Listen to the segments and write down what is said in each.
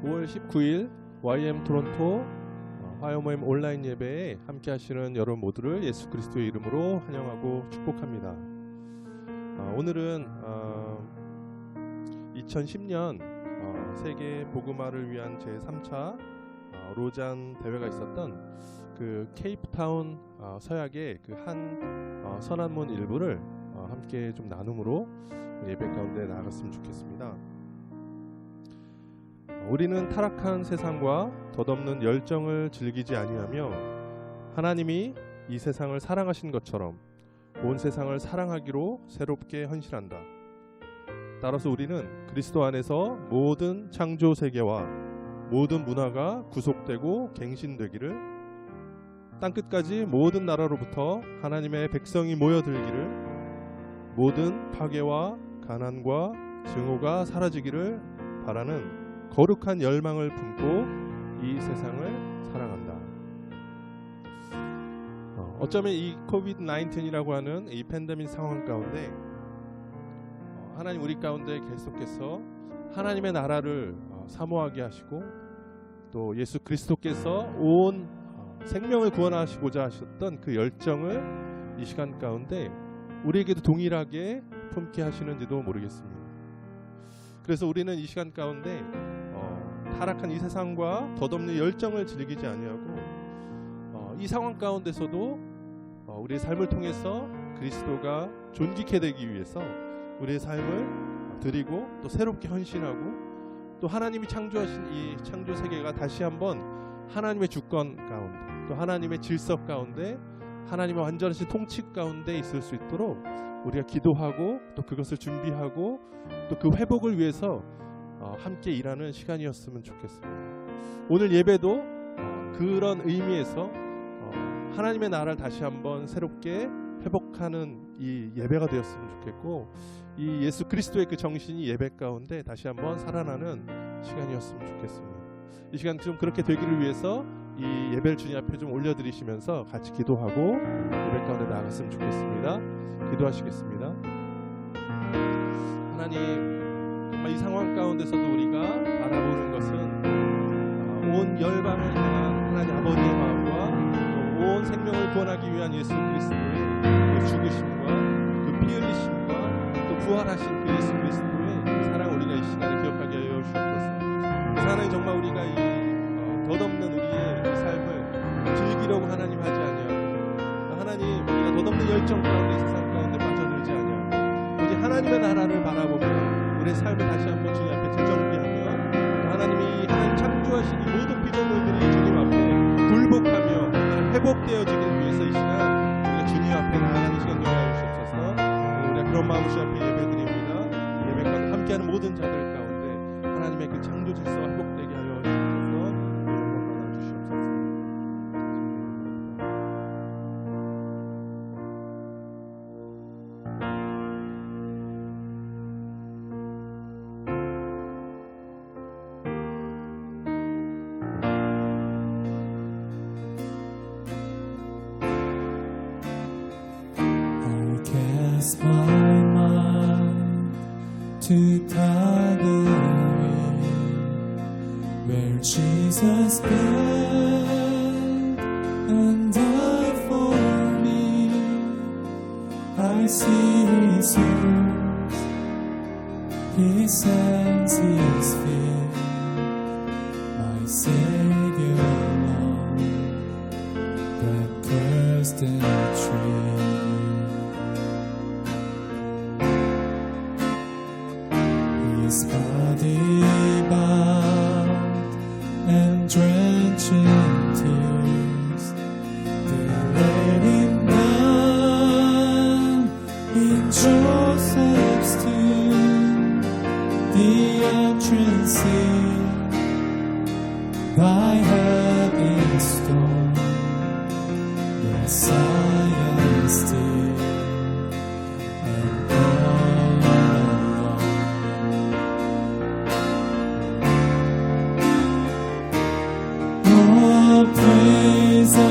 5월 19일 YM 토론토 화요모임 온라인 예배에 함께 하시는 여러분 모두를 예수 그리스도의 이름으로 환영하고 축복합니다. 오늘은 2010년 세계 복음화를 위한 제3차 로잔 대회가 있었던 그 케이프타운 서약의 그 한 선한문 일부를 함께 좀 나눔으로 예배 가운데 나아갔으면 좋겠습니다. 우리는 타락한 세상과 덧없는 열정을 즐기지 아니하며 하나님이 이 세상을 사랑하신 것처럼 온 세상을 사랑하기로 새롭게 헌신한다. 따라서 우리는 그리스도 안에서 모든 창조 세계와 모든 문화가 구속되고 갱신되기를, 땅끝까지 모든 나라로부터 하나님의 백성이 모여들기를, 모든 파괴와 가난과 증오가 사라지기를 바라는 거룩한 열망을 품고 이 세상을 사랑한다. 어쩌면 이 코비드-19이라고 하는 이 팬데믹 상황 가운데 하나님 우리 가운데 계속해서 하나님의 나라를 사모하게 하시고, 또 예수 그리스도께서 온 생명을 구원하시고자 하셨던 그 열정을 이 시간 가운데 우리에게도 동일하게 품게 하시는지도 모르겠습니다. 그래서 우리는 이 시간 가운데 타락한 이 세상과 덧없는 열정을 즐기지 아니하고 이 상황 가운데서도 우리의 삶을 통해서 그리스도가 존귀케 되기 위해서 우리의 삶을 드리고 또 새롭게 헌신하고, 또 하나님이 창조하신 이 창조 세계가 다시 한번 하나님의 주권 가운데, 또 하나님의 질서 가운데, 하나님의 완전하신 통치 가운데 있을 수 있도록 우리가 기도하고 또 그것을 준비하고 또 그 회복을 위해서 함께 일하는 시간이었으면 좋겠습니다. 오늘 예배도 그런 의미에서 하나님의 나라를 다시 한번 새롭게 회복하는 이 예배가 되었으면 좋겠고, 이 예수 그리스도의 그 정신이 예배 가운데 다시 한번 살아나는 시간이었으면 좋겠습니다. 이 시간 좀 그렇게 되기를 위해서 이 예배를 주님 앞에 좀 올려드리시면서 같이 기도하고 예배 가운데 나아갔으면 좋겠습니다. 기도하시겠습니다. 하나님, 정말 이 상황 가운데서도 우리가 바라보는 것은 온 열방을 향한 하나님 아버지의 마음과 또 온 생명을 구원하기 위한 예수 그리스도의 그 죽으심과 그 피 흘리심과 또 부활하신 그 예수 그리스도의 그 사랑을 우리가 이 시간에 기억하게 하여 주옵소서. 그래서 하나님, 정말 우리가 이 덧없는 우리의 이 삶을 즐기려고 하나님 하지 아니하고, 하나님 우리가 덧없는 열정 가운데 세상 가운데 빠져들지 아니하고 오직 하나님의 나라를 바라보며 우리의 삶을 다시 한번 주님 앞에 재정비하며, 또 하나님이 하나님 창조하신 이 모든 피조물들이 주님 앞에 굴복하며 회복되어지기 위해서 이 시간 우리가 주님 앞에 나아가는 시간 되게 하여 주옵소서. 우리가 그런 마음으로 주님 앞에 예배드립니다. 예배 가운데 함께하는 모든 자들 가운데 하나님의 그 창조 질서가 회복되게 하여 주옵소서. 영광 받아 주시옵소서. My mind to Calvary, where Jesus bled and died for me. I see His wounds, His hands, His feet, my Savior on that cursed tree. His body bound and drenched in tears, they laid Him down in Joseph's tomb, the entrance sealed by heaven's storm, Messiah still and all alone. Praise the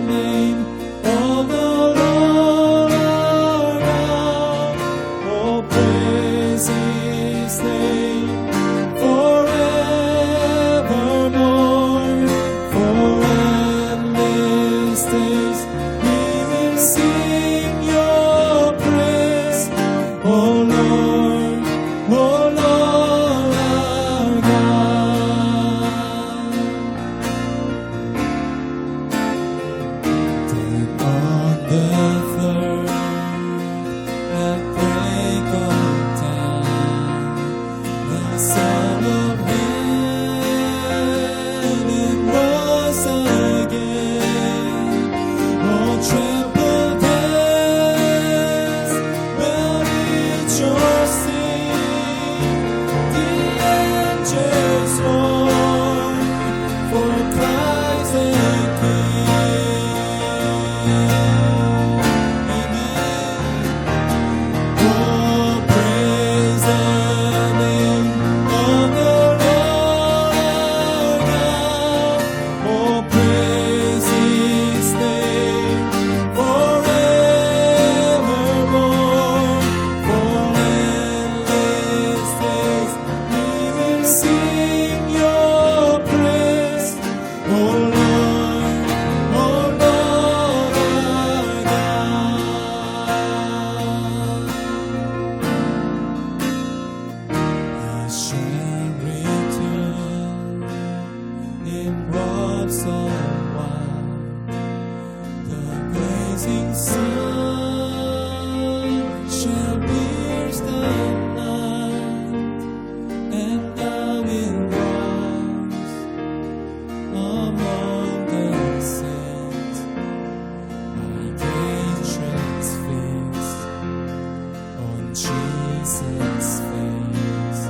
name of the Lord our God. Oh, praise His name forever. Jesus' face.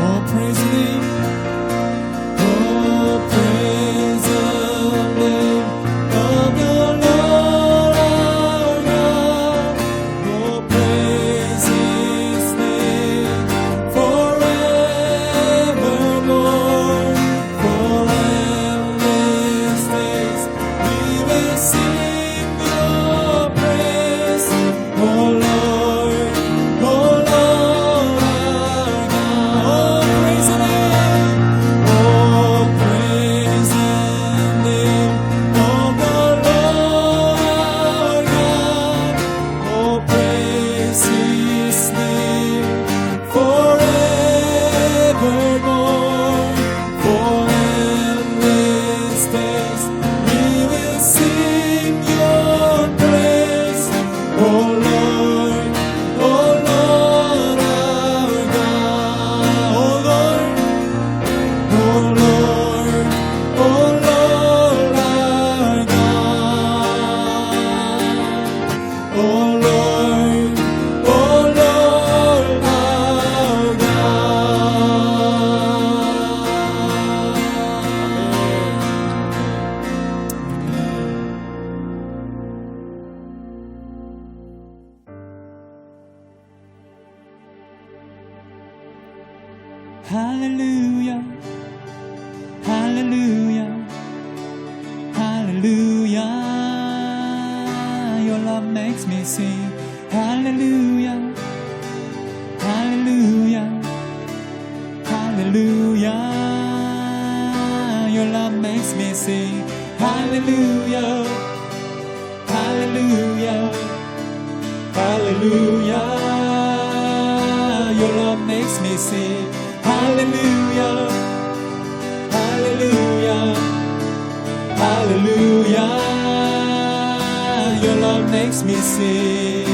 Oh, praise the name. Oh, praise the name of the Lord our God. Oh, praise His name forevermore. For endless days we will sing your praise. Oh, Lord, oh, Lord our God. Oh, praise the name. Oh, praise the name of the Lord our God. Oh, praise His name forevermore. For endless days we will sing your praise. Oh, Lord, oh, Lord our God. Oh, Lord, oh, Lord, oh, Lord our God. Oh, Lord, oh, Lord our God. Hallelujah, hallelujah, hallelujah. Your love makes me sing. Hallelujah, hallelujah, hallelujah. Your love makes me sing. Hallelujah, hallelujah, hallelujah. Your love makes me sing. Hallelujah, hallelujah, hallelujah. Your love makes me sing.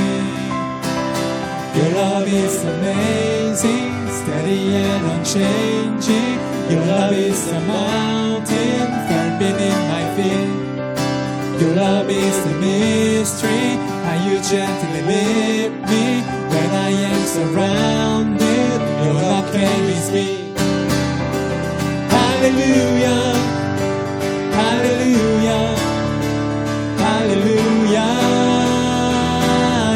Your love is amazing, steady and unchanging. Your love is a mountain firm beneath my feet. Your love is the mystery, how you gently lift me when I am surrounded. Your love carries me. Hallelujah, hallelujah, hallelujah.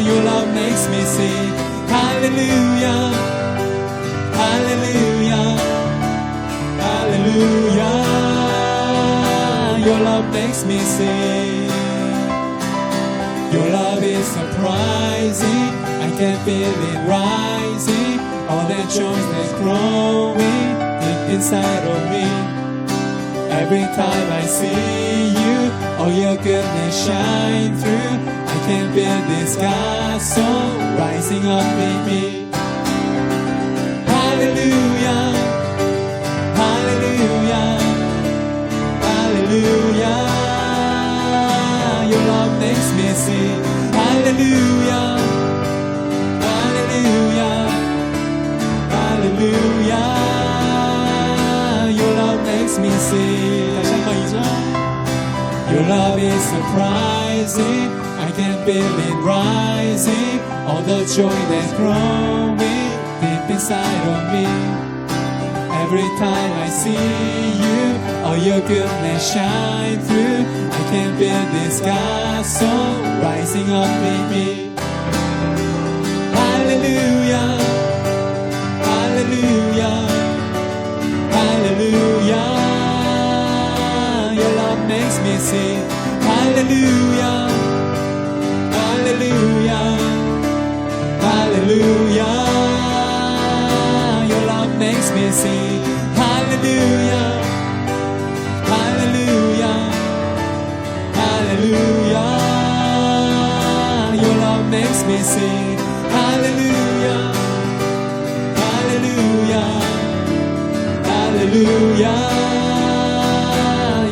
Your love makes me sing. Hallelujah, hallelujah, hallelujah. Your love makes me sing. Your love is surprising, I can feel it rising. All that joy that's growing deep inside of me. Every time I see you, all your goodness shine through. I can feel this gospel rising up in me. Hallelujah, hallelujah, hallelujah. Your love makes me sing. Hallelujah, hallelujah, hallelujah. Your love makes me sing. 다시 한번 2절. Your love is surprising, I can feel it rising. All the joy that's growing deep inside of me. Every time I see you, all your goodness shine through. I can feel this gospel rising up in me. Hallelujah, hallelujah, hallelujah. Your love makes me sing. Hallelujah, hallelujah, hallelujah. Your love makes me sing. Hallelujah, hallelujah, hallelujah. Your love makes me sing. Hallelujah, hallelujah, hallelujah.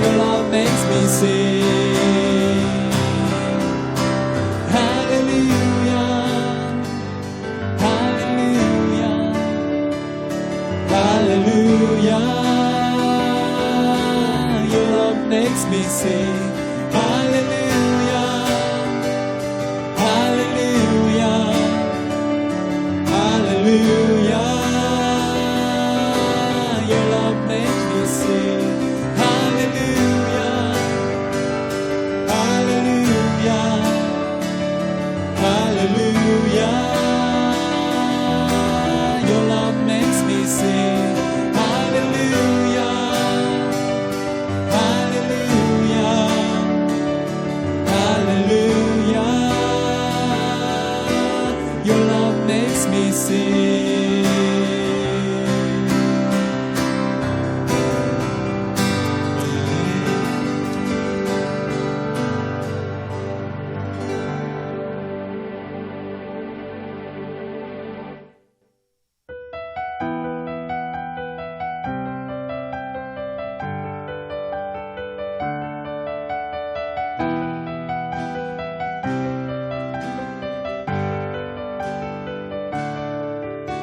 Your love makes me sing. Hallelujah, hallelujah, hallelujah. Your love makes me sing. Hallelujah, hallelujah, hallelujah. Your love makes me sing. Hallelujah, hallelujah, hallelujah. Your love makes me sing. Hallelujah, hallelujah, hallelujah. Your love makes me sing.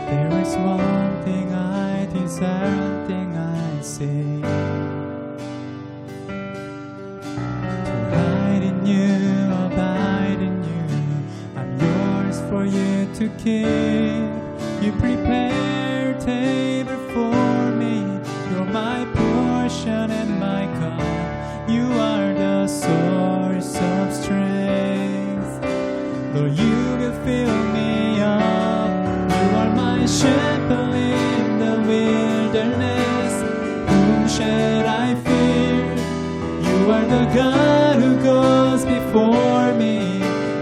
There is one thing I desire, one thing I say, to hide in you, abide in you. I'm yours for you to keep. You prepare a table for me. You're my portion and my cup. You are the source of strength. Lord, you will fill me up. You are my shepherd in the wilderness. Whom shall I fear? You are the God who goes before me,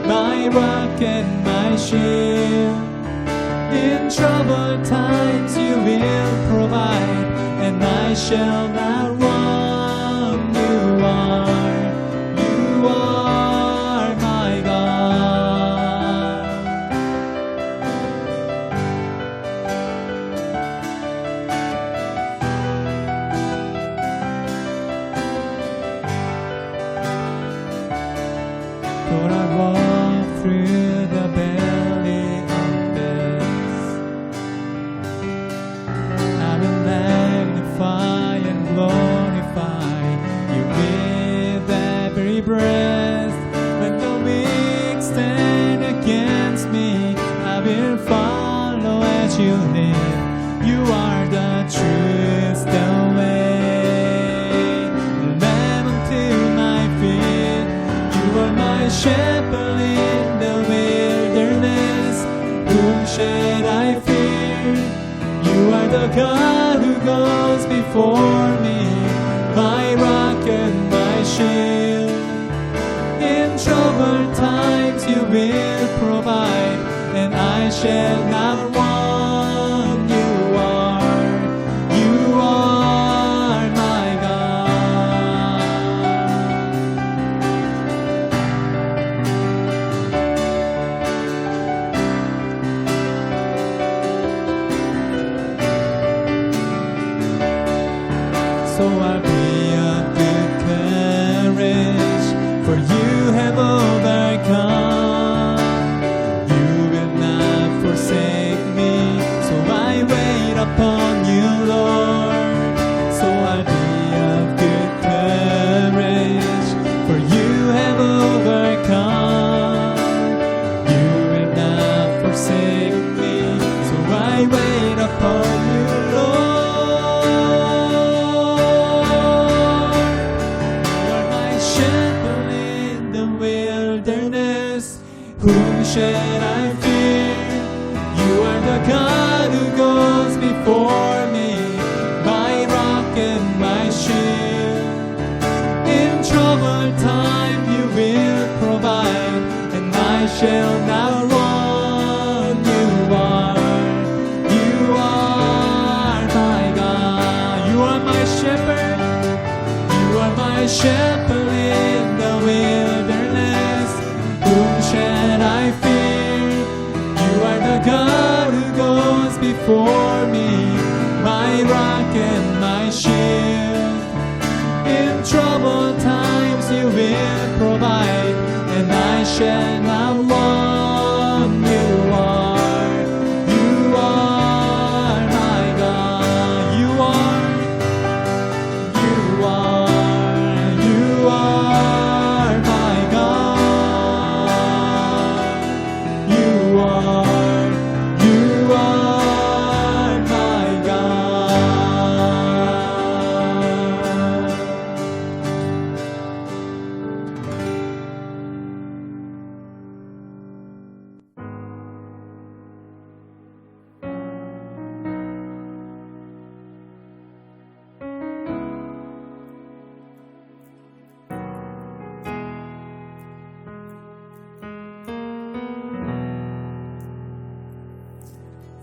my rock and my shield. In troubled times you will provide, and I shall not want. You are my God. For I walk through the valley of death, I will magnify and glorify you with every breath. When the weak stand against me, I will follow as you lead. You are the truth, the way, the lamp unto my feet. You are my shepherd in the wilderness. Whom shall I fear? You are the God who goes before me, my rock and my shield. In troubled times you will provide, and I shall not want. You are my God. So I'll be of good courage, for you have overcome. You will not forsake me, so I wait upon you, Lord. So I'll be of good courage, for you have overcome. You will not forsake me, so I wait upon you, Lord. Whom shall I fear? You are the God who goes before me, my rock and my shield. In troubled time you will provide, and I shall not want. You are my God. You are my shepherd. You are my shepherd in the wilderness. Whom shall I fear? for me, my rock and my shield. In troubled times you will provide, and I shall not want. You are my God. You are my God. You are my God.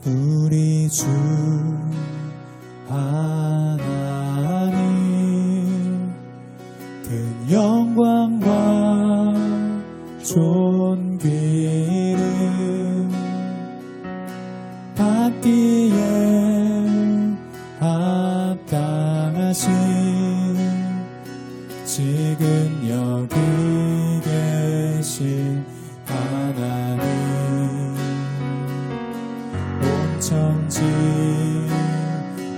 우리 주 하나님 큰 영광과 존귀를 받기에 합당하신 지금 여기 계신 하나님, 천지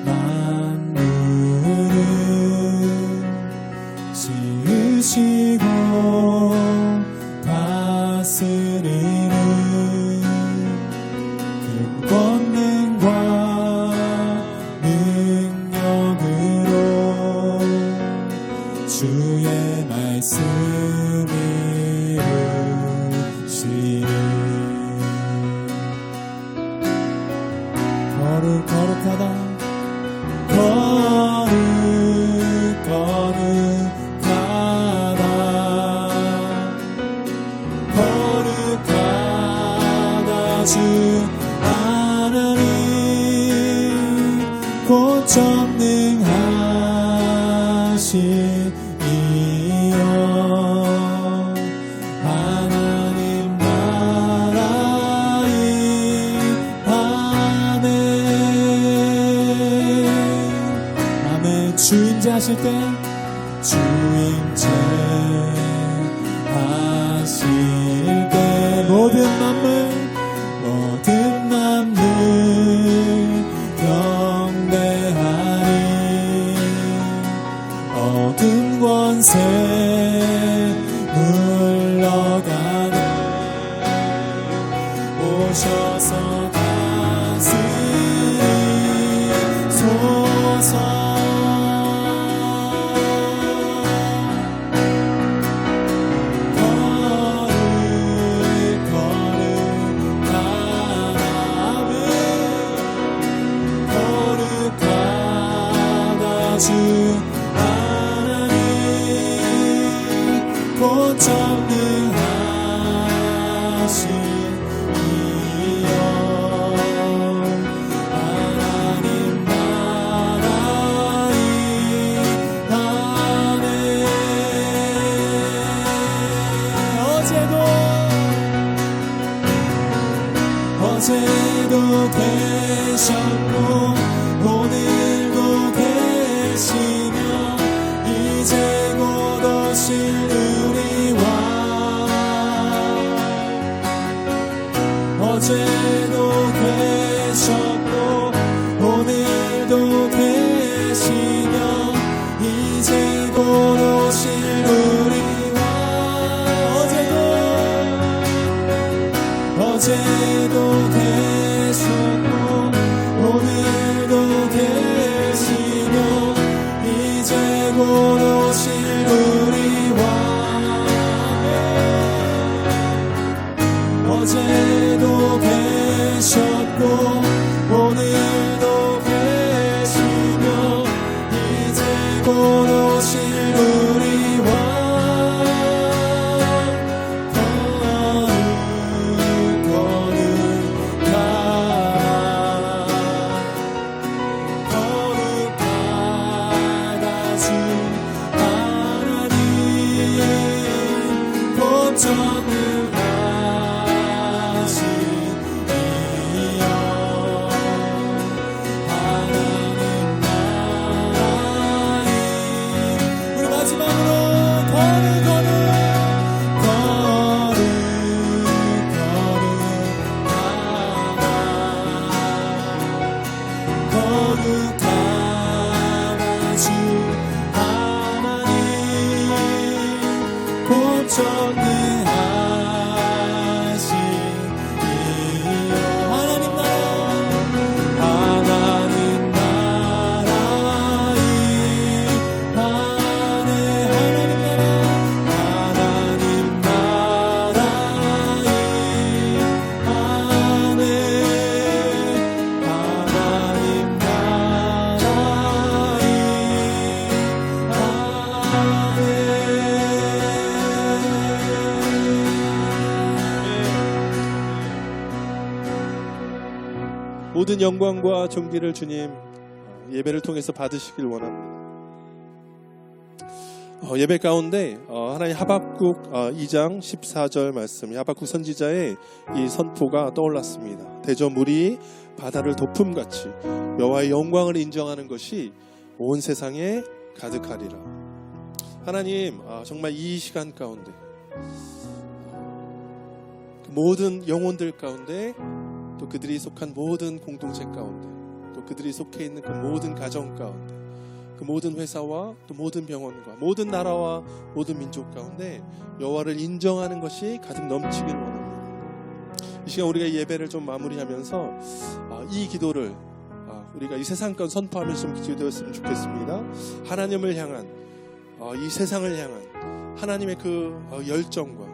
만물을 지으시고 다스리는 큰 권능과 능력으로 주의 말씀이 이루시니 거룩하다 주 하나님 곧 전능하신 이여 하나님 나라의 아멘. 아멘. 주임제 하실 때 주임제 하실 때 모든 만물 경배하리. 어두운 권세 물러가네. 오셔서 다스리소서. 주 하나님 곧 전능하신 이여 하나님 나라의 아멘. 어제도 계셨고 오늘도 계시며 이제 곧 오실 우리 왕. 어제도 계셨고 오늘도 계시며 이제 곧 오실 우리 왕. 어제도 계셨고 오늘도 계시며 이제 곧 오실 우리 왕. 어제도 계셨고 오늘도 계시며 이제 곧 오실 우리 왕. 전능하신 이여 모든 영광과 존귀를 주님 예배를 통해서 받으시길 원합니다. 예배 가운데 하나님 하박국 2장 14절 말씀, 하박국 선지자의 이 선포가 떠올랐습니다. 대저 물이 바다를 덮음같이 여호와의 영광을 인정하는 것이 온 세상에 가득하리라. 하나님, 정말 이 시간 가운데 그 모든 영혼들 가운데, 또 그들이 속한 모든 공동체 가운데, 또 그들이 속해 있는 그 모든 가정 가운데, 그 모든 회사와 또 모든 병원과 모든 나라와 모든 민족 가운데 여호와를 인정하는 것이 가득 넘치길 원합니다. 이 시간 우리가 예배를 좀 마무리하면서 이 기도를 우리가 이 세상 가운데 선포하면서 좀 기도되었으면 좋겠습니다. 하나님을 향한 이 세상을 향한 하나님의 그 열정과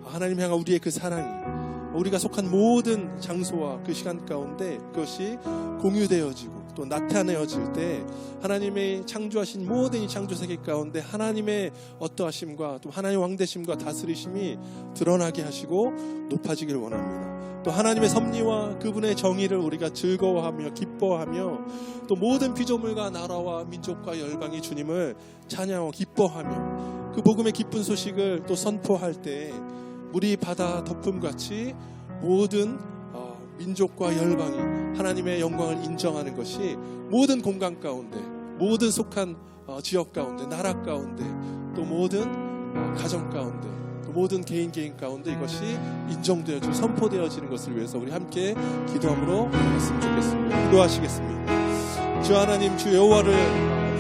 하나님 향한 우리의 그 사랑이 우리가 속한 모든 장소와 그 시간 가운데 그것이 공유되어지고 또 나타내어질 때 하나님의 창조하신 모든 이 창조세계 가운데 하나님의 어떠하심과 또 하나님의 왕대심과 다스리심이 드러나게 하시고 높아지길 원합니다. 또 하나님의 섭리와 그분의 정의를 우리가 즐거워하며 기뻐하며 또 모든 피조물과 나라와 민족과 열방이 주님을 찬양하고 기뻐하며 그 복음의 기쁜 소식을 또 선포할 때 물이 바다 덮음같이 모든 민족과 열방이 하나님의 영광을 인정하는 것이 모든 공간 가운데, 모든 속한 지역 가운데, 나라 가운데, 또 모든 가정 가운데, 또 모든 개인 가운데 이것이 인정되어지고 선포되어지는 것을 위해서 우리 함께 기도함으로 했으면 좋겠습니다. 기도하시겠습니다. 주 하나님, 주 여호와를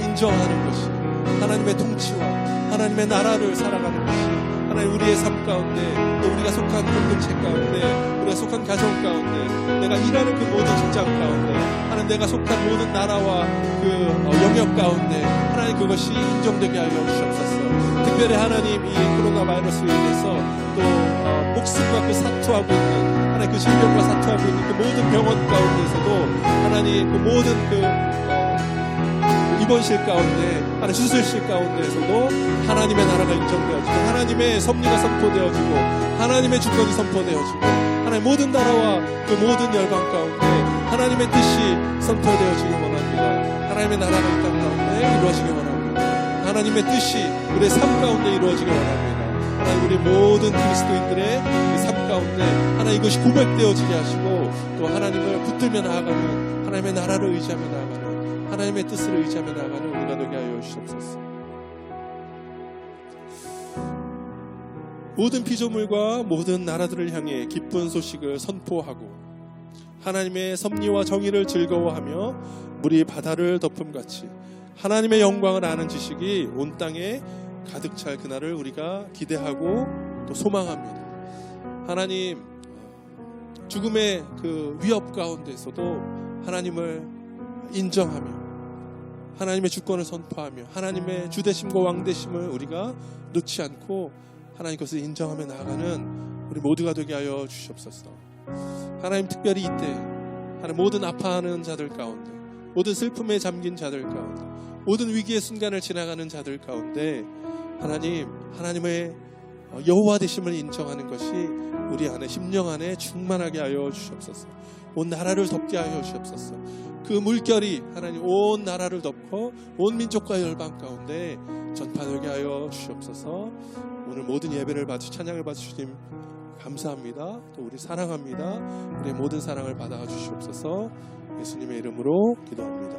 인정하는 것이 하나님의 통치와 하나님의 나라를 살아가는 것이 하나님 우리의 삶 가운데, 또 우리가 속한 공동체 가운데, 우리가 속한 가정 가운데, 내가 일하는 그 모든 직장 가운데, 하나님 내가 속한 모든 나라와 그 영역 가운데 하나님 그것이 인정되게 하여 주시옵소서. 특별히 하나님 이 코로나 바이러스로 인해서 또 목숨과 그 사투하고 있는 하나님 그 질병과 사투하고 있는 그 모든 병원 가운데서도 하나님 그 모든 그 입원실 가운데, 하나님 수술실 가운데에서도 하나님의 나라가 인정되어지고 하나님의 섭리가 선포되어지고 하나님의 주권이 선포되어지고 하나님 모든 나라와 그 모든 열방 가운데 하나님의 뜻이 선포되어지기 원합니다. 하나님의 나라가 이 땅 가운데 이루어지기 원합니다. 하나님의 뜻이 우리의 삶 가운데 이루어지기 원합니다. 하나님 우리 모든 그리스도인들의 그 삶 가운데 하나님 이것이 고백되어지게 하시고 또 하나님을 붙들며 나아가는 하나님의 나라를 의지하며 나아가는 하나님의 뜻을 의지하며 나아가는 우리가 되게 하여 주시옵소서. 모든 피조물과 모든 나라들을 향해 기쁜 소식을 선포하고 하나님의 섭리와 정의를 즐거워하며 물이 바다를 덮음같이 하나님의 영광을 아는 지식이 온 땅에 가득 찰 그날을 우리가 기대하고 또 소망합니다. 하나님, 죽음의 그 위협 가운데서도 하나님을 인정하며 하나님의 주권을 선포하며 하나님의 주대심과 왕대심을 우리가 놓지 않고 하나님 것을 인정하며 나아가는 우리 모두가 되게 하여 주시옵소서. 하나님 특별히 이때 하나님 모든 아파하는 자들 가운데, 모든 슬픔에 잠긴 자들 가운데, 모든 위기의 순간을 지나가는 자들 가운데 하나님의 여호와 되심을 인정하는 것이 우리 안에 심령 안에 충만하게 하여 주시옵소서. 온 나라를 덮게 하여 주시옵소서. 그 물결이 하나님 온 나라를 덮고 온 민족과 열방 가운데 전파되게 하여 주시옵소서. 오늘 모든 예배를 받으시 찬양을 받으시님 감사합니다. 또 우리 사랑합니다. 우리의 모든 사랑을 받아 주시옵소서. 예수님의 이름으로 기도합니다.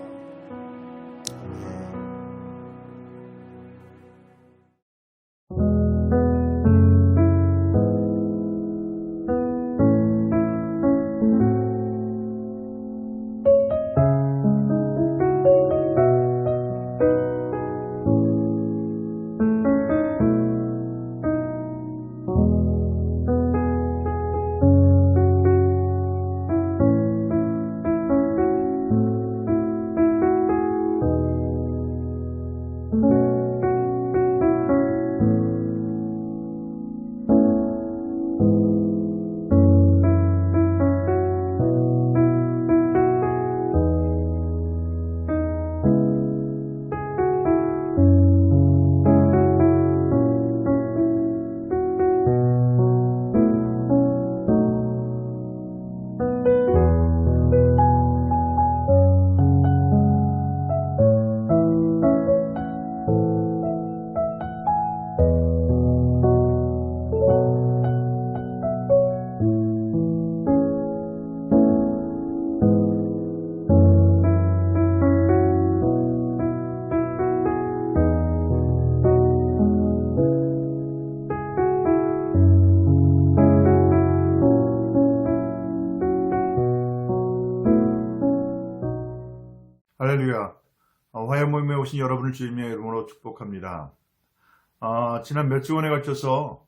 할렐루야. 화요 모임에 오신 여러분을 주님의 이름으로 축복합니다. 지난 몇 주간에 걸쳐서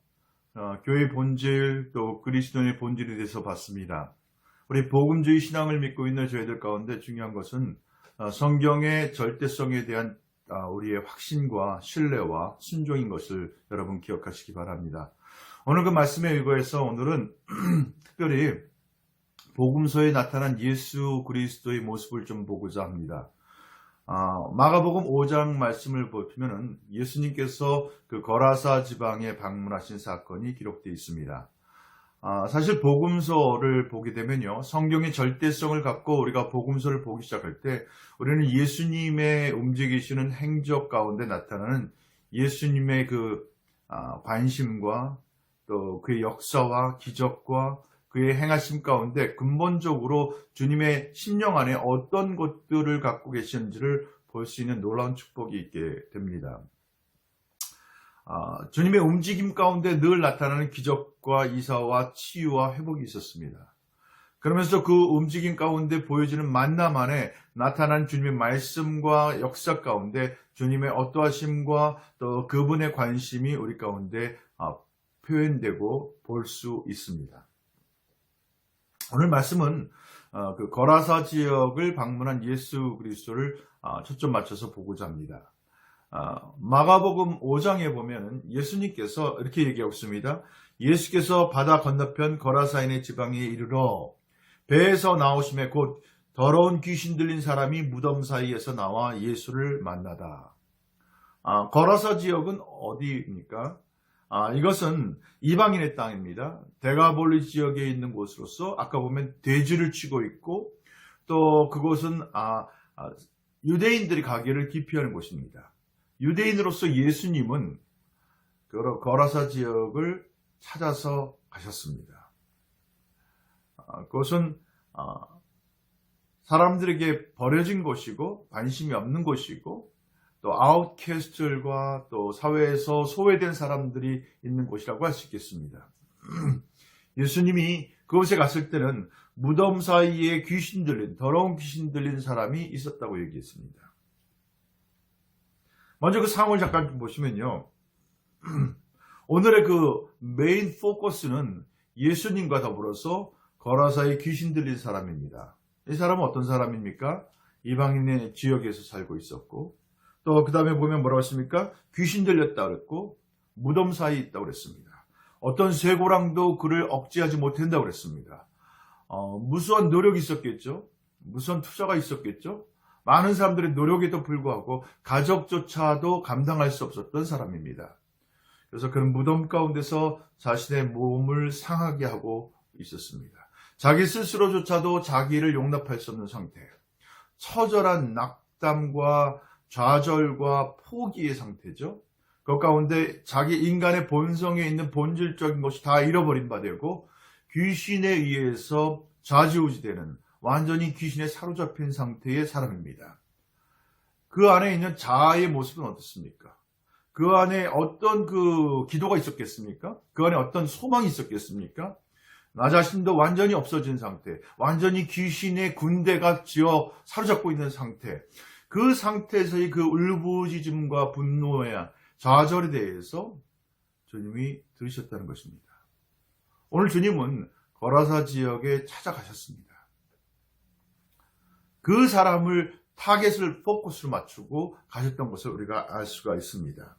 교회의 본질 또 그리스도인의 본질에 대해서 봤습니다. 우리 복음주의 신앙을 믿고 있는 저희들 가운데 중요한 것은 성경의 절대성에 대한 우리의 확신과 신뢰와 순종인 것을 여러분 기억하시기 바랍니다. 오늘 그 말씀에 의거해서 오늘은 특별히 복음서에 나타난 예수 그리스도의 모습을 좀 보고자 합니다. 마가복음 5장 말씀을 보면은 예수님께서 그 거라사 지방에 방문하신 사건이 기록되어 있습니다. 사실 복음서를 보게 되면요, 성경의 절대성을 갖고 우리가 복음서를 보기 시작할 때 우리는 예수님의 움직이시는 행적 가운데 나타나는 예수님의 그 관심과 또 그의 역사와 기적과 그의 행하심 가운데 근본적으로 주님의 심령 안에 어떤 것들을 갖고 계시는지를 볼 수 있는 놀라운 축복이 있게 됩니다. 주님의 움직임 가운데 늘 나타나는 기적과 이사와 치유와 회복이 있었습니다. 그러면서 그 움직임 가운데 보여지는 만남 안에 나타난 주님의 말씀과 역사 가운데 주님의 어떠하심과 또 그분의 관심이 우리 가운데 표현되고 볼 수 있습니다. 오늘 말씀은 그 거라사 지역을 방문한 예수 그리스도를 초점 맞춰서 보고자 합니다. 마가복음 5장에 보면 예수님께서 이렇게 얘기하고 있습니다. 예수께서 바다 건너편 거라사인의 지방에 이르러 배에서 나오심에 곧 더러운 귀신 들린 사람이 무덤 사이에서 나와 예수를 만나다. 거라사 지역은 어디입니까? 이것은 이방인의 땅입니다. 데가볼리 지역에 있는 곳으로서 아까 보면 돼지를 치고 있고 또 그곳은 유대인들이 가기를 기피하는 곳입니다. 유대인으로서 예수님은 거라사 지역을 찾아서 가셨습니다. 그것은 사람들에게 버려진 곳이고 관심이 없는 곳이고 또 아웃캐스트들과 또 사회에서 소외된 사람들이 있는 곳이라고 할 수 있겠습니다. 예수님이 그곳에 갔을 때는 무덤 사이에 더러운 귀신 들린 사람이 있었다고 얘기했습니다. 먼저 그 상황을 잠깐 보시면요. 오늘의 그 메인 포커스는 예수님과 더불어서 거라사에 귀신 들린 사람입니다. 이 사람은 어떤 사람입니까? 이방인의 지역에서 살고 있었고 또 그 다음에 보면 뭐라고 했습니까? 귀신 들렸다 그랬고 무덤 사이에 있다고 그랬습니다. 어떤 쇠고랑도 그를 억제하지 못한다고 그랬습니다. 무수한 노력이 있었겠죠. 무수한 투자가 있었겠죠. 많은 사람들의 노력에도 불구하고 가족조차도 감당할 수 없었던 사람입니다. 그래서 그는 무덤 가운데서 자신의 몸을 상하게 하고 있었습니다. 자기 스스로조차도 자기를 용납할 수 없는 상태, 처절한 낙담과 좌절과 포기의 상태죠. 그 가운데 자기 인간의 본성에 있는 본질적인 것이 다 잃어버린 바 되고 귀신에 의해서 좌지우지되는 완전히 귀신에 사로잡힌 상태의 사람입니다. 그 안에 있는 자아의 모습은 어떻습니까? 그 안에 어떤 그 기도가 있었겠습니까? 그 안에 어떤 소망이 있었겠습니까? 나 자신도 완전히 없어진 상태, 완전히 귀신의 군대가 지어 사로잡고 있는 상태, 그 상태에서의 그 울부짖음과 분노의 좌절에 대해서 주님이 들으셨다는 것입니다. 오늘 주님은 거라사 지역에 찾아가셨습니다. 그 사람을 타겟을 포커스로 맞추고 가셨던 것을 우리가 알 수가 있습니다.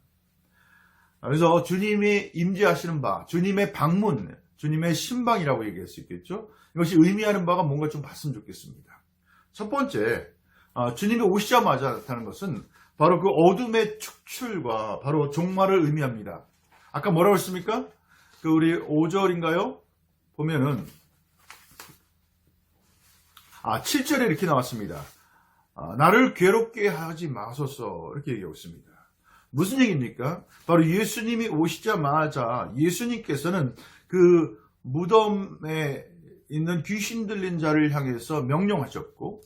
그래서 주님이 임재하시는 바, 주님의 방문, 주님의 신방이라고 얘기할 수 있겠죠. 이것이 의미하는 바가 뭔가 좀 봤으면 좋겠습니다. 첫 번째, 주님이 오시자마자 나타나는 것은 바로 그 어둠의 축출과 바로 종말을 의미합니다. 아까 뭐라고 했습니까? 그 우리 5절인가요? 보면은 7절에 이렇게 나왔습니다. 나를 괴롭게 하지 마소서 이렇게 얘기하고 있습니다. 무슨 얘기입니까? 바로 예수님이 오시자마자 예수님께서는 그 무덤에 있는 귀신 들린 자를 향해서 명령하셨고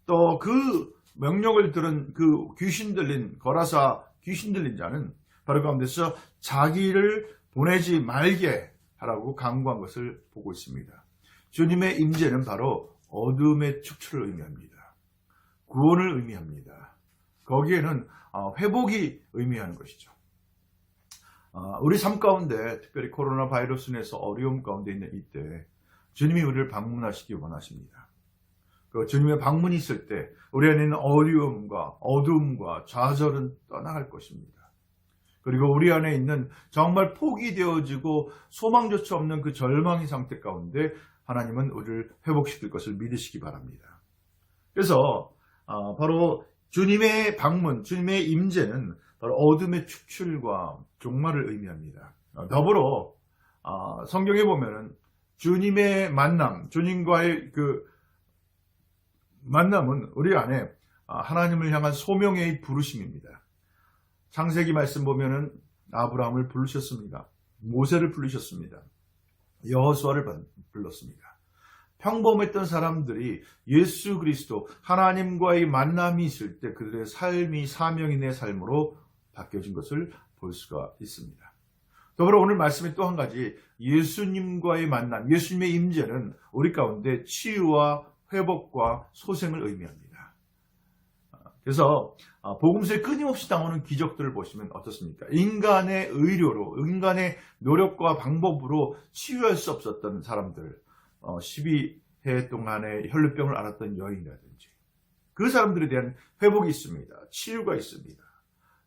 또 그 명령을 들은 그 귀신 들린 거라사 귀신 들린 자는 바로 가운데서 자기를 보내지 말게 하라고 강구한 것을 보고 있습니다. 주님의 임재는 바로 어둠의 축출을 의미합니다. 구원을 의미합니다. 거기에는 회복이 의미하는 것이죠. 우리 삶 가운데 특별히 코로나 바이러스 인해서 어려움 가운데 있는 이때 주님이 우리를 방문하시기 원하십니다. 그 주님의 방문이 있을 때 우리 안에 있는 어려움과 어두움과 좌절은 떠나갈 것입니다. 그리고 우리 안에 있는 정말 포기되어지고 소망조차 없는 그 절망의 상태 가운데 하나님은 우리를 회복시킬 것을 믿으시기 바랍니다. 그래서 바로 주님의 방문, 주님의 임재는 바로 어둠의 축출과 종말을 의미합니다. 더불어 성경에 보면은 주님의 만남, 주님과의 그 만남은 우리 안에 하나님을 향한 소명의 부르심입니다. 창세기 말씀 보면은 아브라함을 부르셨습니다. 모세를 부르셨습니다. 여호수아를 불렀습니다. 평범했던 사람들이 예수 그리스도 하나님과의 만남이 있을 때 그들의 삶이 사명인의 삶으로 바뀌어진 것을 볼 수가 있습니다. 더불어 오늘 말씀에 또 한 가지 예수님과의 만남, 예수님의 임재는 우리 가운데 치유와 회복과 소생을 의미합니다. 그래서 복음서에 끊임없이 당하는 기적들을 보시면 어떻습니까? 인간의 의료로, 인간의 노력과 방법으로 치유할 수 없었던 사람들, 12해 동안의 혈루병을 앓았던 여인이라든지 그 사람들에 대한 회복이 있습니다. 치유가 있습니다.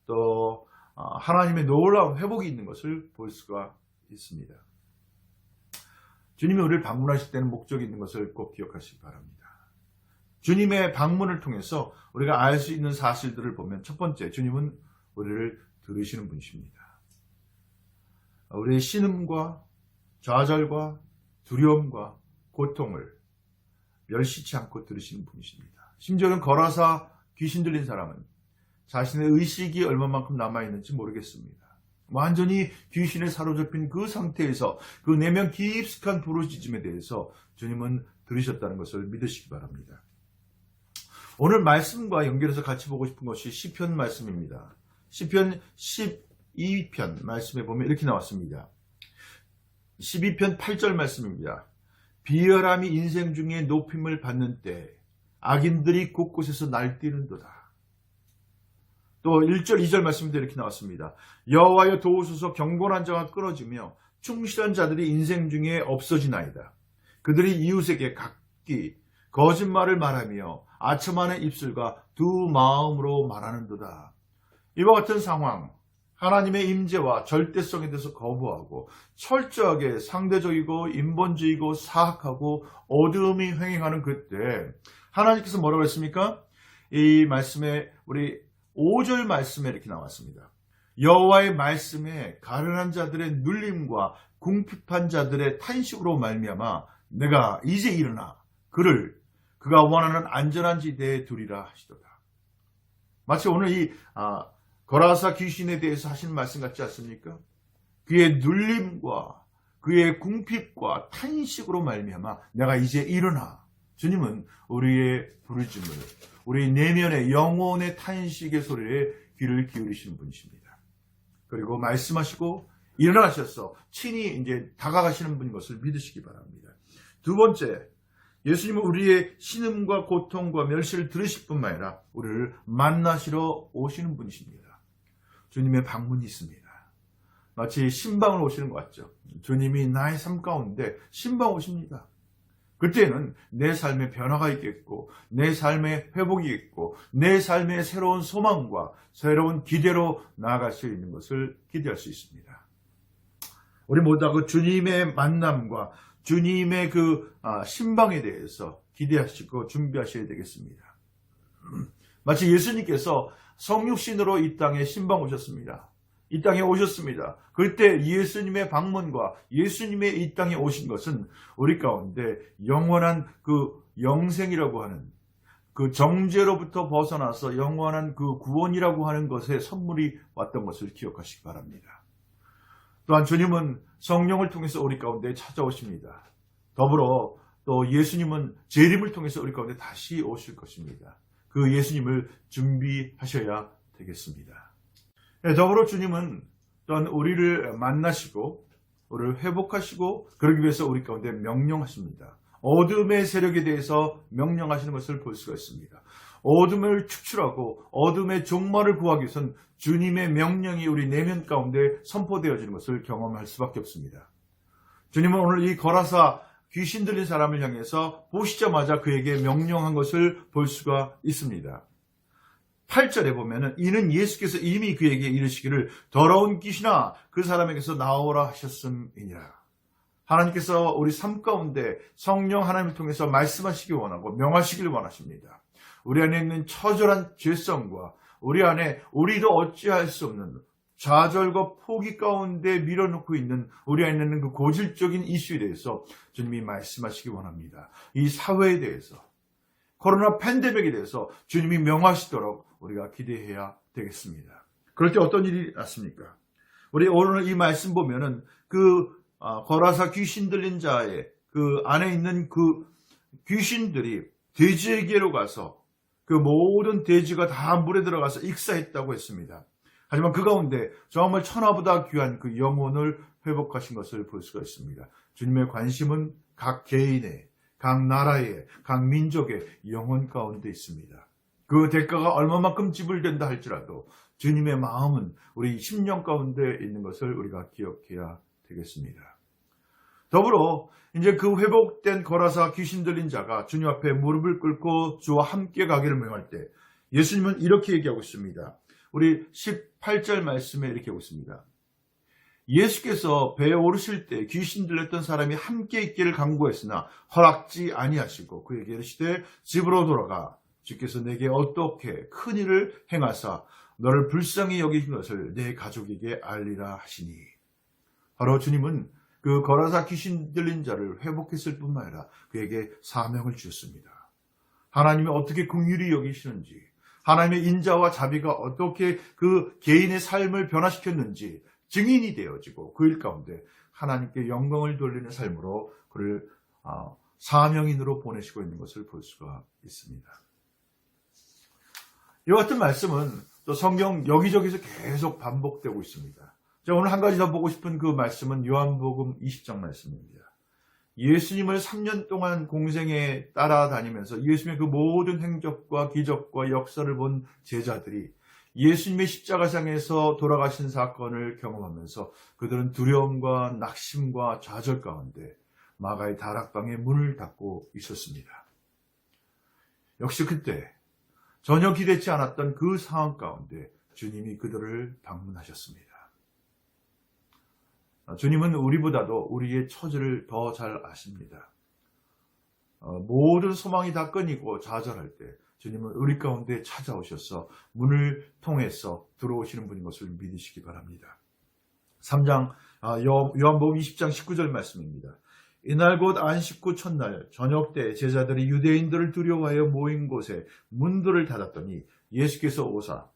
또 하나님의 놀라운 회복이 있는 것을 볼 수가 있습니다. 주님이 우리를 방문하실 때는 목적이 있는 것을 꼭 기억하시기 바랍니다. 주님의 방문을 통해서 우리가 알 수 있는 사실들을 보면 첫 번째, 주님은 우리를 들으시는 분이십니다. 우리의 신음과 좌절과 두려움과 고통을 멸시치 않고 들으시는 분이십니다. 심지어는 거라사 귀신 들린 사람은 자신의 의식이 얼마만큼 남아있는지 모르겠습니다. 완전히 귀신에 사로잡힌 그 상태에서 그 내면 깊숙한 부르짖음에 대해서 주님은 들으셨다는 것을 믿으시기 바랍니다. 오늘 말씀과 연결해서 같이 보고 싶은 것이 시편 말씀입니다. 시편 12편 말씀에 보면 이렇게 나왔습니다. 12편 8절 말씀입니다. 비열함이 인생 중에 높임을 받는 때 악인들이 곳곳에서 날뛰는도다. 또 1절 2절 말씀도 이렇게 나왔습니다. 여호와여 도우소서, 경건한 자가 끊어지며 충실한 자들이 인생 중에 없어지나이다. 그들이 이웃에게 각기 거짓말을 말하며 아첨하는 입술과 두 마음으로 말하는도다. 이와 같은 상황, 하나님의 임재와 절대성에 대해서 거부하고 철저하게 상대적이고 인본주의고 사악하고 어두움이 횡행하는 그때 하나님께서 뭐라고 했습니까? 이 말씀에 우리 5절 말씀에 이렇게 나왔습니다. 여호와의 말씀에 가련한 자들의 눌림과 궁핍한 자들의 탄식으로 말미암아 내가 이제 일어나 그가 원하는 안전한 지대에 두리라 하시도다. 마치 오늘 이 거라사 귀신에 대해서 하신 말씀 같지 않습니까? 그의 눌림과 그의 궁핍과 탄식으로 말미암아 내가 이제 일어나. 주님은 우리의 부르짖음을, 우리 내면의 영혼의 탄식의 소리에 귀를 기울이시는 분이십니다. 그리고 말씀하시고 일어나셔서 친히 이제 다가가시는 분인 것을 믿으시기 바랍니다. 두 번째, 예수님은 우리의 신음과 고통과 멸시를 들으실 뿐만 아니라 우리를 만나시러 오시는 분이십니다. 주님의 방문이 있습니다. 마치 신방을 오시는 것 같죠. 주님이 나의 삶 가운데 신방 오십니다. 그때는 내 삶에 변화가 있겠고 내 삶에 회복이 있고 내 삶에 새로운 소망과 새로운 기대로 나아갈 수 있는 것을 기대할 수 있습니다. 우리 모두 그 주님의 만남과 주님의 그 신방에 대해서 기대하시고 준비하셔야 되겠습니다. 마치 예수님께서 성육신으로 이 땅에 신방 오셨습니다. 이 땅에 오셨습니다. 그때 예수님의 방문과 예수님의 이 땅에 오신 것은 우리 가운데 영원한 그 영생이라고 하는 그 정죄로부터 벗어나서 영원한 그 구원이라고 하는 것에 선물이 왔던 것을 기억하시기 바랍니다. 또한 주님은 성령을 통해서 우리 가운데 찾아오십니다. 더불어 또 예수님은 재림을 통해서 우리 가운데 다시 오실 것입니다. 그 예수님을 준비하셔야 되겠습니다. 더불어 주님은 또한 우리를 만나시고 우리를 회복하시고 그러기 위해서 우리 가운데 명령하십니다. 어둠의 세력에 대해서 명령하시는 것을 볼 수가 있습니다. 어둠을 축출하고 어둠의 종말을 구하기 위해선 주님의 명령이 우리 내면 가운데 선포되어지는 것을 경험할 수밖에 없습니다. 주님은 오늘 이 거라사 귀신 들린 사람을 향해서 보시자마자 그에게 명령한 것을 볼 수가 있습니다. 8절에 보면은 이는 예수께서 이미 그에게 이르시기를 더러운 귀신아 그 사람에게서 나오라 하셨음이니라. 하나님께서 우리 삶 가운데 성령 하나님을 통해서 말씀하시기 원하고 명하시길 원하십니다. 우리 안에 있는 처절한 죄성과 우리 안에 우리도 어찌할 수 없는 좌절과 포기 가운데 밀어놓고 있는 우리 안에 있는 그 고질적인 이슈에 대해서 주님이 말씀하시기 원합니다. 이 사회에 대해서 코로나 팬데믹에 대해서 주님이 명하시도록 우리가 기대해야 되겠습니다. 그럴 때 어떤 일이 났습니까? 우리 오늘 이 말씀 보면은 거라사 귀신 들린 자의 그 안에 있는 그 귀신들이 돼지에게로 가서 그 모든 돼지가 다 물에 들어가서 익사했다고 했습니다. 하지만 그 가운데 정말 천하보다 귀한 그 영혼을 회복하신 것을 볼 수가 있습니다. 주님의 관심은 각 개인의, 각 나라의, 각 민족의 영혼 가운데 있습니다. 그 대가가 얼마만큼 지불된다 할지라도 주님의 마음은 우리 심령 가운데 있는 것을 우리가 기억해야 되겠습니다. 더불어 이제 그 회복된 거라사 귀신 들린 자가 주님 앞에 무릎을 꿇고 주와 함께 가기를 명할 때 예수님은 이렇게 얘기하고 있습니다. 우리 18절 말씀에 이렇게 하고 있습니다. 예수께서 배에 오르실 때 귀신 들렸던 사람이 함께 있기를 간구했으나 허락지 아니하시고 그에게 이르시되 집으로 돌아가 주께서 내게 어떻게 큰 일을 행하사 너를 불쌍히 여기신 것을 내 가족에게 알리라 하시니. 바로 주님은 그 거라사 귀신 들린 자를 회복했을 뿐만 아니라 그에게 사명을 주셨습니다. 하나님이 어떻게 긍휼히 여기시는지, 하나님의 인자와 자비가 어떻게 그 개인의 삶을 변화시켰는지 증인이 되어지고 그 일 가운데 하나님께 영광을 돌리는 삶으로 그를 사명인으로 보내시고 있는 것을 볼 수가 있습니다. 이와 같은 말씀은 또 성경 여기저기서 계속 반복되고 있습니다. 자, 오늘 한 가지 더 보고 싶은 그 말씀은 요한복음 20장 말씀입니다. 예수님을 3년 동안 공생에 따라다니면서 예수님의 그 모든 행적과 기적과 역사를 본 제자들이 예수님의 십자가상에서 돌아가신 사건을 경험하면서 그들은 두려움과 낙심과 좌절 가운데 마가의 다락방에 문을 닫고 있었습니다. 역시 그때 전혀 기대치 않았던 그 상황 가운데 주님이 그들을 방문하셨습니다. 주님은 우리보다도 우리의 처지를 더 잘 아십니다. 모든 소망이 다 끊이고 좌절할 때 주님은 우리 가운데 찾아오셔서 문을 통해서 들어오시는 분인 것을 믿으시기 바랍니다. 3장 요한복음 20장 19절 말씀입니다. 이날 곧 안식 후 첫날 저녁 때 제자들이 유대인들을 두려워하여 모인 곳에 문들을 닫았더니 예수께서 오사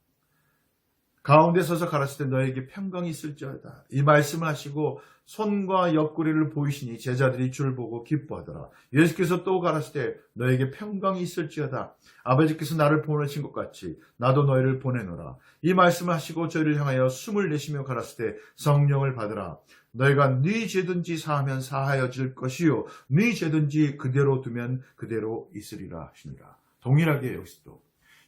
가운데 서서 가라사대 너에게 평강이 있을지어다. 이 말씀을 하시고 손과 옆구리를 보이시니 제자들이 주를 보고 기뻐하더라. 예수께서 또 가라사대 너에게 평강이 있을지어다. 아버지께서 나를 보내신 것 같이 나도 너희를 보내노라. 이 말씀을 하시고 저희를 향하여 숨을 내쉬며 가라사대 성령을 받으라. 너희가 네 죄든지 사하면 사하여질 것이요 네 죄든지 그대로 두면 그대로 있으리라 하시니라. 동일하게 여기서도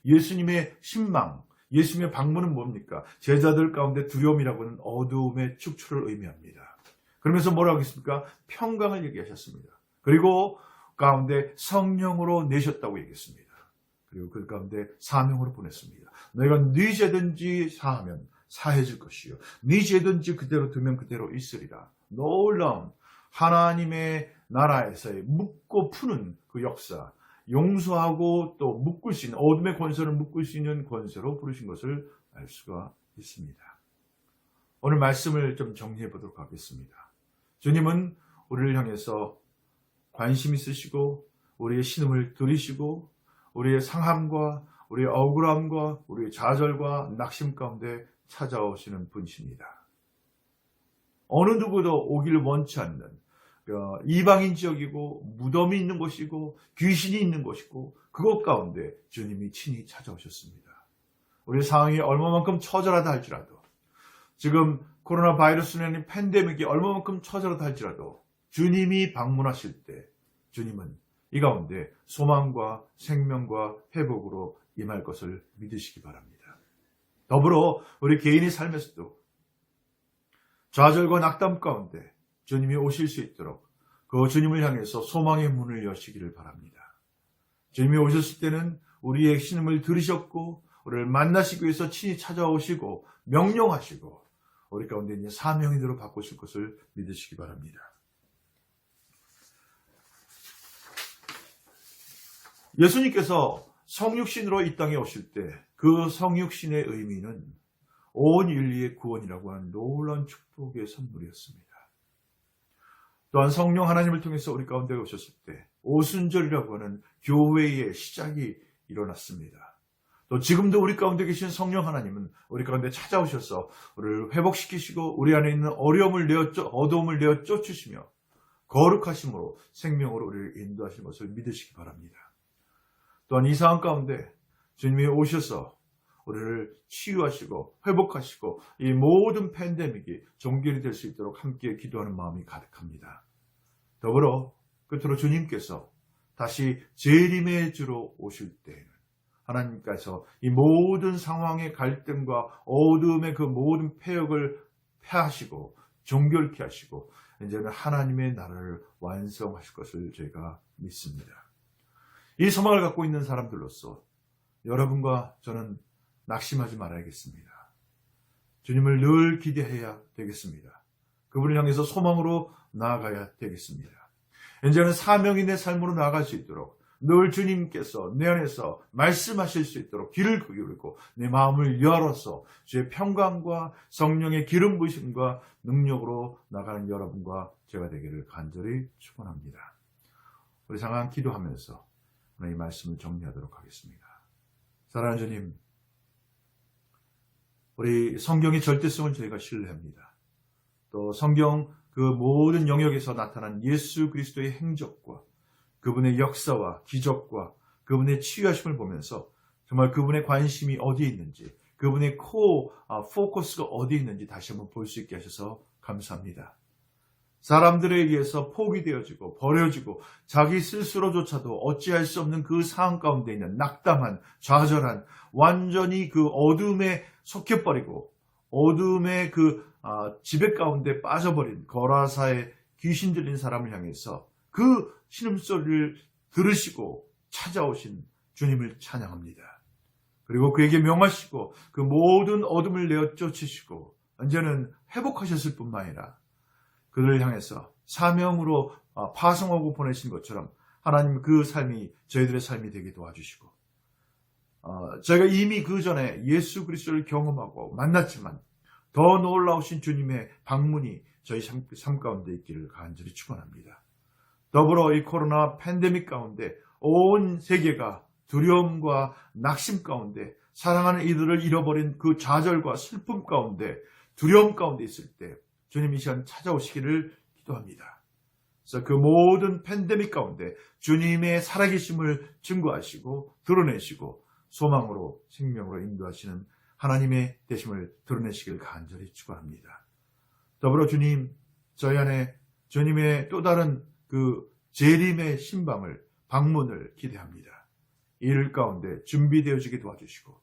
예수님의 신망, 예수님의 방문은 뭡니까? 제자들 가운데 두려움이라고는 어두움의 축출을 의미합니다. 그러면서 뭐라고 했습니까? 평강을 얘기하셨습니다. 그리고 가운데 성령으로 내셨다고 얘기했습니다. 그리고 그 가운데 사명으로 보냈습니다. 너희가 네 죄든지 사하면 사해질 것이요 네 죄든지 그대로 두면 그대로 있으리라. 놀라운 하나님의 나라에서의 묻고 푸는 그 역사, 용서하고 또 묶을 수 있는 어둠의 권세를 묶을 수 있는 권세로 부르신 것을 알 수가 있습니다. 오늘 말씀을 좀 정리해 보도록 하겠습니다. 주님은 우리를 향해서 관심 있으시고 우리의 신음을 들으시고 우리의 상함과 우리의 억울함과 우리의 좌절과 낙심 가운데 찾아오시는 분이십니다. 어느 누구도 오기를 원치 않는 이방인 지역이고 무덤이 있는 곳이고 귀신이 있는 곳이고 그것 가운데 주님이 친히 찾아오셨습니다. 우리 상황이 얼마만큼 처절하다 할지라도 지금 코로나 바이러스는 팬데믹이 얼마만큼 처절하다 할지라도 주님이 방문하실 때 주님은 이 가운데 소망과 생명과 회복으로 임할 것을 믿으시기 바랍니다. 더불어 우리 개인의 삶에서도 좌절과 낙담 가운데 주님이 오실 수 있도록 그 주님을 향해서 소망의 문을 여시기를 바랍니다. 주님이 오셨을 때는 우리의 신음을 들으셨고 우리를 만나시기 위해서 친히 찾아오시고 명령하시고 우리 가운데 있는 사명인으로 바꾸실 것을 믿으시기 바랍니다. 예수님께서 성육신으로 이 땅에 오실 때 그 성육신의 의미는 온 인류의 구원이라고 하는 놀라운 축복의 선물이었습니다. 또한 성령 하나님을 통해서 우리 가운데 오셨을 때 오순절이라고 하는 교회의 시작이 일어났습니다. 또 지금도 우리 가운데 계신 성령 하나님은 우리 가운데 찾아오셔서 우리를 회복시키시고 우리 안에 있는 어두움을 내어 쫓으시며 거룩하심으로 생명으로 우리를 인도하실 것을 믿으시기 바랍니다. 또한 이 상황 가운데 주님이 오셔서 우리를 치유하시고 회복하시고 이 모든 팬데믹이 종결이 될 수 있도록 함께 기도하는 마음이 가득합니다. 더불어 끝으로 주님께서 다시 재림의 주로 오실 때에는 하나님께서 이 모든 상황의 갈등과 어둠의 그 모든 폐역을 폐하시고 종결케 하시고 이제는 하나님의 나라를 완성하실 것을 저희가 믿습니다. 이 소망을 갖고 있는 사람들로서 여러분과 저는 낙심하지 말아야겠습니다. 주님을 늘 기대해야 되겠습니다. 그분을 향해서 소망으로 나아가야 되겠습니다. 이제는 사명인의 삶으로 나아갈 수 있도록 늘 주님께서 내 안에서 말씀하실 수 있도록 귀를 기울이고 내 마음을 열어서 주의 평강과 성령의 기름 부으심과 능력으로 나가는 여러분과 제가 되기를 간절히 축원합니다. 우리 상황 기도하면서 오늘 이 말씀을 정리하도록 하겠습니다. 사랑하는 주님, 우리 성경의 절대성을 저희가 신뢰합니다. 또 성경 그 모든 영역에서 나타난 예수 그리스도의 행적과 그분의 역사와 기적과 그분의 치유하심을 보면서 정말 그분의 관심이 어디에 있는지, 그분의 포커스가 어디에 있는지 다시 한번 볼 수 있게 하셔서 감사합니다. 사람들에 의해서 포기되어지고 버려지고 자기 스스로조차도 어찌할 수 없는 그 상황 가운데 있는 낙담한, 좌절한, 완전히 그 어둠에 속해버리고 어둠의 그 지배 가운데 빠져버린 거라사의 귀신 들린 사람을 향해서 그 신음소리를 들으시고 찾아오신 주님을 찬양합니다. 그리고 그에게 명하시고 그 모든 어둠을 내어 쫓으시고 이제는 회복하셨을 뿐만 아니라 그를 향해서 사명으로 파송하고 보내신 것처럼 하나님 그 삶이 저희들의 삶이 되게 도와주시고 저희가 이미 그 전에 예수 그리스도를 경험하고 만났지만 더 놀라우신 주님의 방문이 저희 삶 가운데 있기를 간절히 축원합니다. 더불어 이 코로나 팬데믹 가운데 온 세계가 두려움과 낙심 가운데 사랑하는 이들을 잃어버린 그 좌절과 슬픔 가운데 두려움 가운데 있을 때 주님 이 시간 찾아오시기를 기도합니다. 그래서 그 모든 팬데믹 가운데 주님의 살아계심을 증거하시고 드러내시고 소망으로 생명으로 인도하시는 하나님의 되심을 드러내시기를 간절히 축원합니다. 더불어 주님, 저희 안에 주님의 또 다른 그 재림의 신방을 방문을 기대합니다. 일 가운데 준비되어지게 도와주시고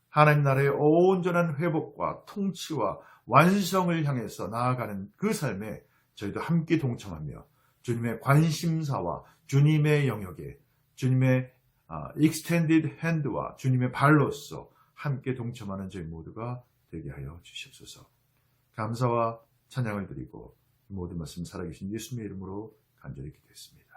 하나님 나라의 온전한 회복과 통치와 완성을 향해서 나아가는 그 삶에 저희도 함께 동참하며 주님의 관심사와 주님의 영역에 주님의 extended hand와 주님의 발로서 함께 동참하는 저희 모두가 되게 하여 주시옵소서. 감사와 찬양을 드리고 모든 말씀 살아계신 예수님의 이름으로 간절히 기도했습니다.